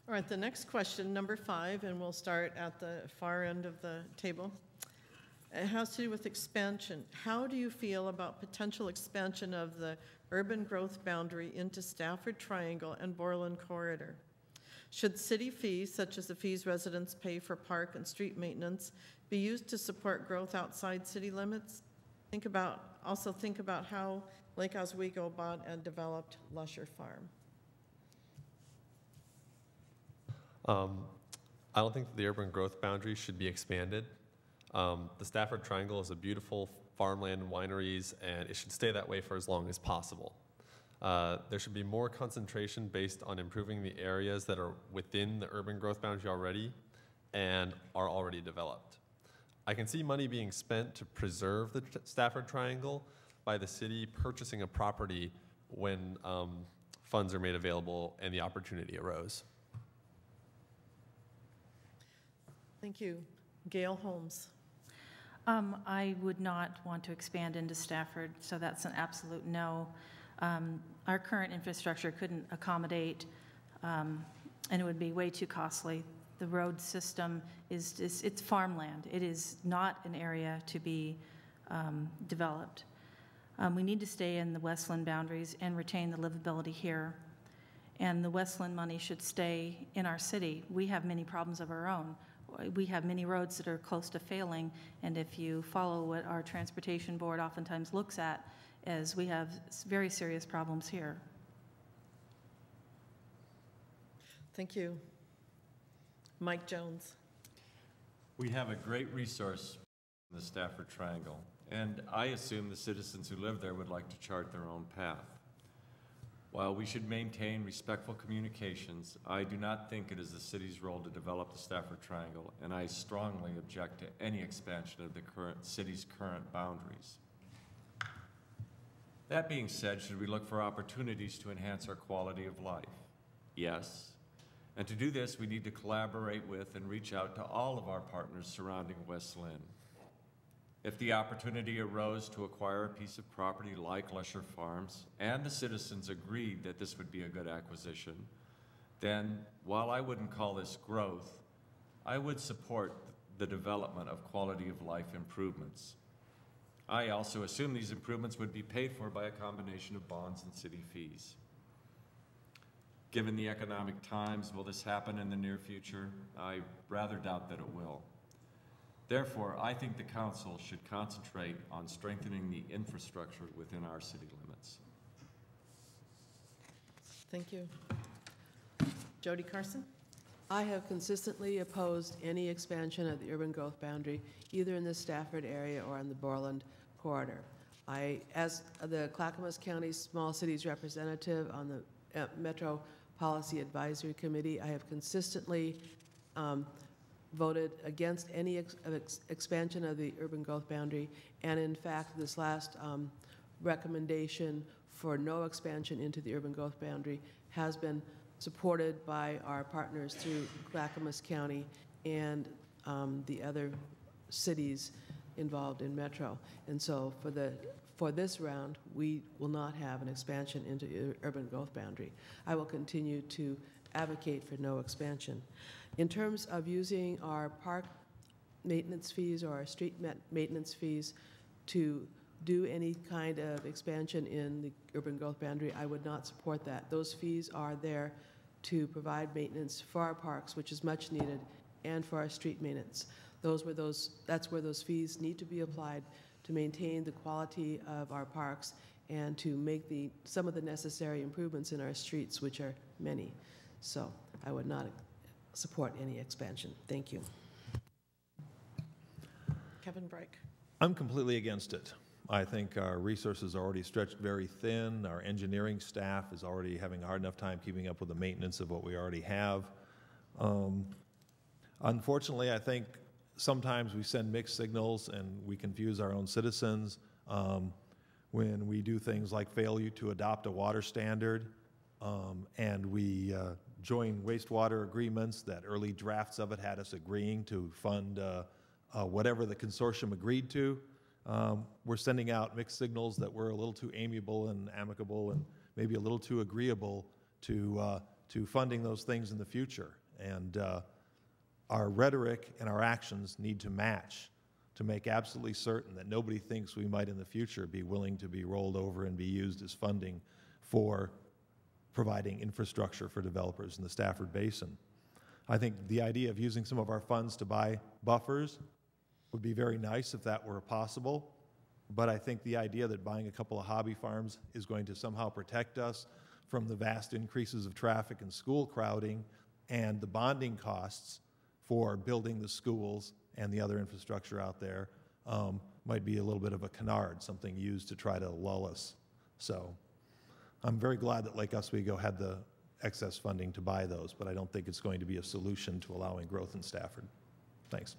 All right, the next question, number 5, and we'll start at the far end of the table. It has to do with expansion. How do you feel about potential expansion of the urban growth boundary into Stafford Triangle and Borland Corridor? Should city fees, such as the fees residents pay for park and street maintenance, be used to support growth outside city limits? Also think about how Lake Oswego bought and developed Lusher Farm. I don't think that the urban growth boundary should be expanded. The Stafford Triangle is a beautiful farmland and wineries, and it should stay that way for as long as possible. There should be more concentration based on improving the areas that are within the urban growth boundary already and are already developed. I can see money being spent to preserve the Stafford Triangle by the city purchasing a property when funds are made available and the opportunity arose. Thank you. Gail Holmes. I would not want to expand into Stafford, so that's an absolute no. Our current infrastructure couldn't accommodate, and it would be way too costly. The road system it's farmland. It is not an area to be developed. We need to stay in the West Linn boundaries and retain the livability here. And the West Linn money should stay in our city. We have many problems of our own. We have many roads that are close to failing, and if you follow what our transportation board oftentimes looks at, is we have very serious problems here. Thank you. Mike Jones. We have a great resource in the Stafford Triangle, and I assume the citizens who live there would like to chart their own path. While we should maintain respectful communications, I do not think it is the city's role to develop the Stafford Triangle, and I strongly object to any expansion of the city's current boundaries. That being said, should we look for opportunities to enhance our quality of life? Yes. And to do this, we need to collaborate with and reach out to all of our partners surrounding West Linn. If the opportunity arose to acquire a piece of property like Lusher Farms, and the citizens agreed that this would be a good acquisition, then while I wouldn't call this growth, I would support the development of quality of life improvements. I also assume these improvements would be paid for by a combination of bonds and city fees. Given the economic times, will this happen in the near future? I rather doubt that it will. Therefore, I think the council should concentrate on strengthening the infrastructure within our city limits. Thank you. Jody Carson. I have consistently opposed any expansion of the urban growth boundary, either in the Stafford area or on the Borland corridor. As the Clackamas County Small Cities representative on the Metro Policy Advisory Committee, I have consistently voted against any expansion of the urban growth boundary, and in fact this last recommendation for no expansion into the urban growth boundary has been supported by our partners through Clackamas County and the other cities involved in Metro. And so for this round, we will not have an expansion into the urban growth boundary. I will continue to advocate for no expansion. In terms of using our park maintenance fees or our street maintenance fees to do any kind of expansion in the urban growth boundary, I would not support that. Those fees are there to provide maintenance for our parks, which is much needed, and for our street maintenance. That's where those fees need to be applied to maintain the quality of our parks and to make some of the necessary improvements in our streets, which are many. So I would not support any expansion. Thank you. Kevin Breik. I'm completely against it. I think our resources are already stretched very thin. Our engineering staff is already having a hard enough time keeping up with the maintenance of what we already have. Unfortunately, I think sometimes we send mixed signals and we confuse our own citizens when we do things like failure to adopt a water standard and we join wastewater agreements that early drafts of it had us agreeing to fund whatever the consortium agreed to. We're sending out mixed signals that we're a little too amiable and amicable and maybe a little too agreeable to to funding those things in the future. And our rhetoric and our actions need to match to make absolutely certain that nobody thinks we might in the future be willing to be rolled over and be used as funding for providing infrastructure for developers in the Stafford Basin. I think the idea of using some of our funds to buy buffers would be very nice if that were possible, but I think the idea that buying a couple of hobby farms is going to somehow protect us from the vast increases of traffic and school crowding and the bonding costs for building the schools and the other infrastructure out there might be a little bit of a canard, something used to try to lull us. So I'm very glad that Lake Oswego had the excess funding to buy those, but I don't think it's going to be a solution to allowing growth in Stafford. Thanks.